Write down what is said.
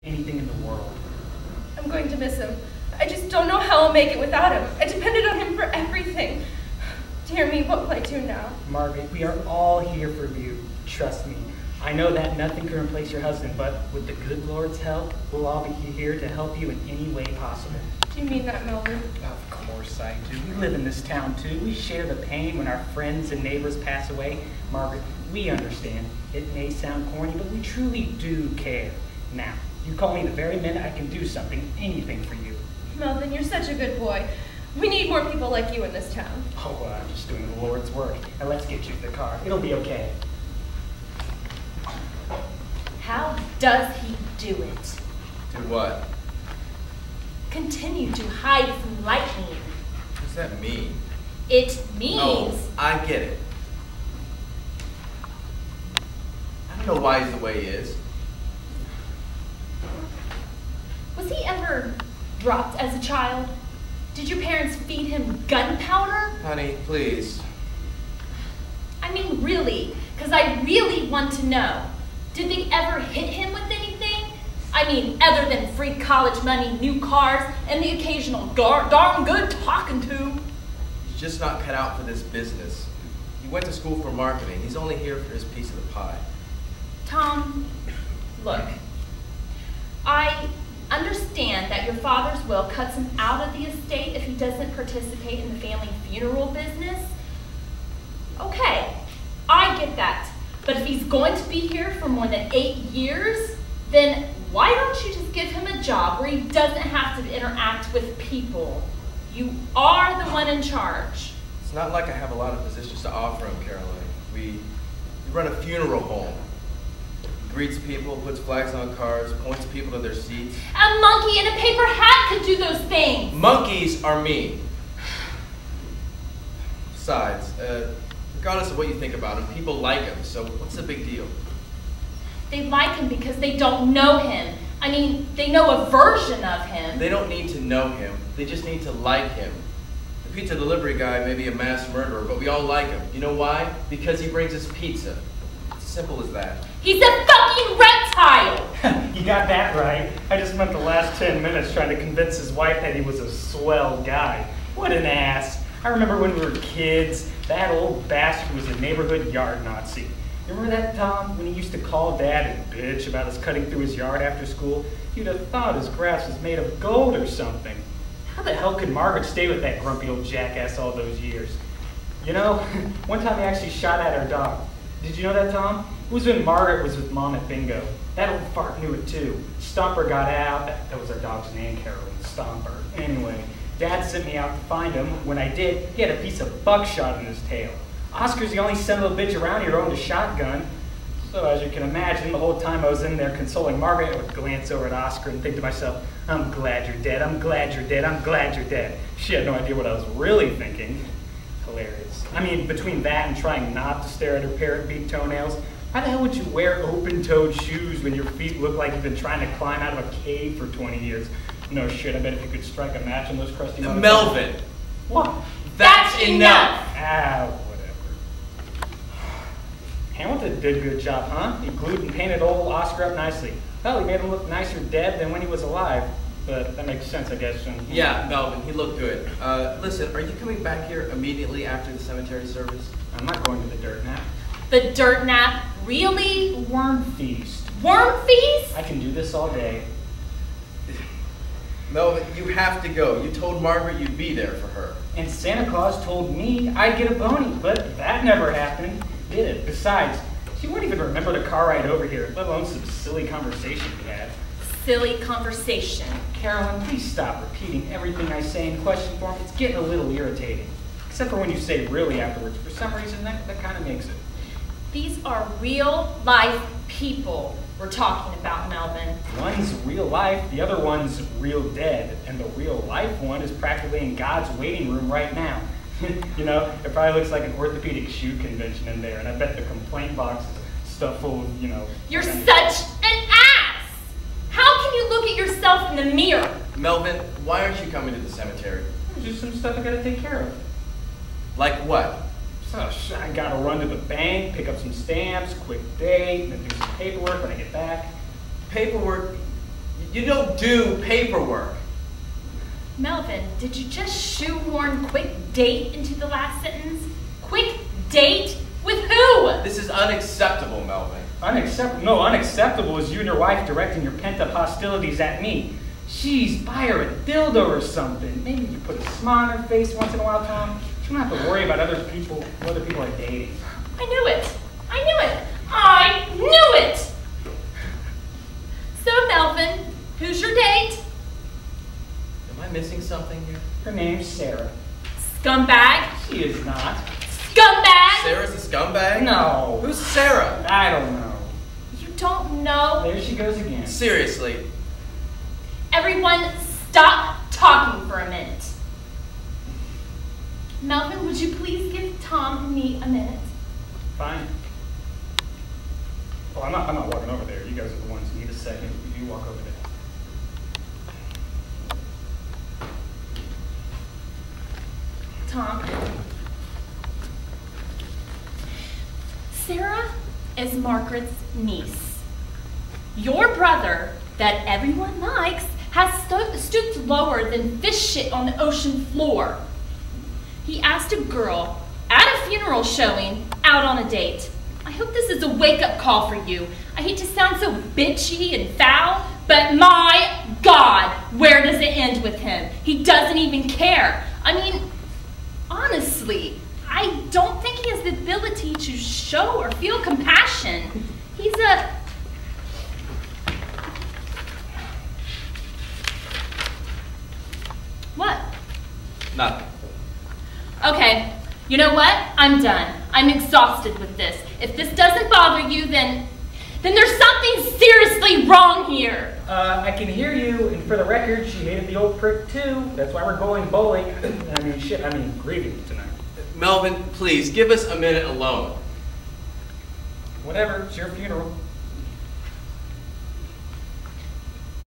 anything in the world. I'm going to miss him. I just don't know how I'll make it without him. I depended on him for everything. Dear me, what will I do now? Margaret, we are all here for you. Trust me. I know that nothing can replace your husband, but with the good Lord's help, we'll all be here to help you in any way possible. Do you mean that, Melvin? Of course I do. We live in this town too. We share the pain when our friends and neighbors pass away. Margaret, we understand. It may sound corny, but we truly do care. Now, you call me the very minute I can do something, anything for you. Melvin, you're such a good boy. We need more people like you in this town. Oh, well, I'm just doing the Lord's work. Now let's get you to the car. It'll be okay. How does he do it? Do what? Continue to hide from lightning. What does that mean? It means... Oh, I get it. I don't know why he's the way he is. Was he ever dropped as a child? Did your parents feed him gunpowder? Honey, please. I mean, really, because I really want to know. Did they ever hit him with anything? I mean, other than free college money, new cars, and the occasional darn good talking to. He's just not cut out for this business. He went to school for marketing. He's only here for his piece of the pie. Tom, look, I understand that your father's will cuts him out of the estate if he doesn't participate in the family funeral business. Okay, I get that. But if he's going to be here for more than 8 years, then why don't you just give him a job where he doesn't have to interact with people? You are the one in charge. It's not like I have a lot of positions to offer him, Caroline. We run a funeral home. He greets people, puts flags on cars, points people to their seats. A monkey in a paper hat could do those things. Monkeys are mean. Besides, regardless of what you think about him, people like him, so what's the big deal? They like him because they don't know him. I mean, they know a version of him. They don't need to know him. They just need to like him. The pizza delivery guy may be a mass murderer, but we all like him. You know why? Because he brings us pizza. It's simple as that. He's a fucking reptile! You got that right. I just spent the last 10 minutes trying to convince his wife that he was a swell guy. What an ass. I remember when we were kids, that old bastard was a neighborhood yard Nazi. You remember that, Tom? When he used to call Dad and bitch about us cutting through his yard after school? You'd have thought his grass was made of gold or something. How the hell could Margaret stay with that grumpy old jackass all those years? You know, one time he actually shot at our dog. Did you know that, Tom? It was when Margaret was with Mom at bingo. That old fart knew it too. Stomper got out. That was our dog's name, Carolyn. Stomper. Anyway, Dad sent me out to find him. When I did, he had a piece of buckshot in his tail. Oscar's the only son of a bitch around here who owned a shotgun. So as you can imagine, the whole time I was in there consoling Margaret, I would glance over at Oscar and think to myself, I'm glad you're dead, I'm glad you're dead, I'm glad you're dead. She had no idea what I was really thinking. Hilarious. I mean, between that and trying not to stare at her parrot-beak toenails, why the hell would you wear open-toed shoes when your feet look like you've been trying to climb out of a cave for 20 years? No shit, I bet if you could strike a match on those crusty motherfuckers. Melvin! What? That's enough! Ah, Hamilton did a good job, huh? He glued and painted old Oscar up nicely. Well, he made him look nicer dead than when he was alive. But that makes sense, I guess. Yeah, Melvin, he looked good. Listen, are you coming back here immediately after the cemetery service? I'm not going to the dirt nap. The dirt nap? Really? Worm feast. Worm feast? I can do this all day. Melvin, you have to go. You told Margaret you'd be there for her. And Santa Claus told me I'd get a pony, but that never happened. Did it? Besides, she wouldn't even remember the car ride over here, let alone some silly conversation we had. Silly conversation. Carolyn, please stop repeating everything I say in question form. It's getting a little irritating. Except for when you say really afterwards. For some reason, that kind of makes it. These are real life people we're talking about, Melvin. One's real life, the other one's real dead. And the real life one is practically in God's waiting room right now. You know, it probably looks like an orthopedic shoe convention in there, and I bet the complaint box is stuffed full of, you know... You're such an ass! How can you look at yourself in the mirror? Melvin, why aren't you coming to the cemetery? There's just some stuff I gotta take care of. Like what? So, I gotta run to the bank, pick up some stamps, quick date, and then do some paperwork when I get back. Paperwork? You don't do paperwork. Melvin, did you just shoehorn quick date into the last sentence? Quick date? With who? This is unacceptable, Melvin. Unacceptable? No, unacceptable is you and your wife directing your pent-up hostilities at me. Jeez, buy her a dildo or something. Maybe you put a smile on her face once in a while, Tom. You don't have to worry about other people are dating. I knew it. I knew it. I knew it. So, Melvin, who's your date? Am I missing something here? Her name's Sarah. Scumbag? She is not. Scumbag? Sarah's a scumbag? No. Who's Sarah? I don't know. You don't know? There she goes again. Seriously. Everyone, stop talking for a minute. Melvin, would you please give Tom and me a minute? Fine. Well, I'm not walking over there. You guys are the ones who need a second. You walk over there. Tom. Sarah is Margaret's niece. Your brother, that everyone likes, has stooped lower than fish shit on the ocean floor. He asked a girl at a funeral showing out on a date. I hope this is a wake-up call for you. I hate to sound so bitchy and foul, but my God, where does it end with him? He doesn't even care. I mean, honestly, I don't think he has the ability to show or feel compassion. He's a... What? Nothing. Okay, you know what? I'm done. I'm exhausted with this. If this doesn't bother you, then there's something seriously wrong here. I can hear you, and for the record, she hated the old prick too. That's why we're going bowling. Grieving tonight. Melvin, please, give us a minute alone. Whatever, it's your funeral.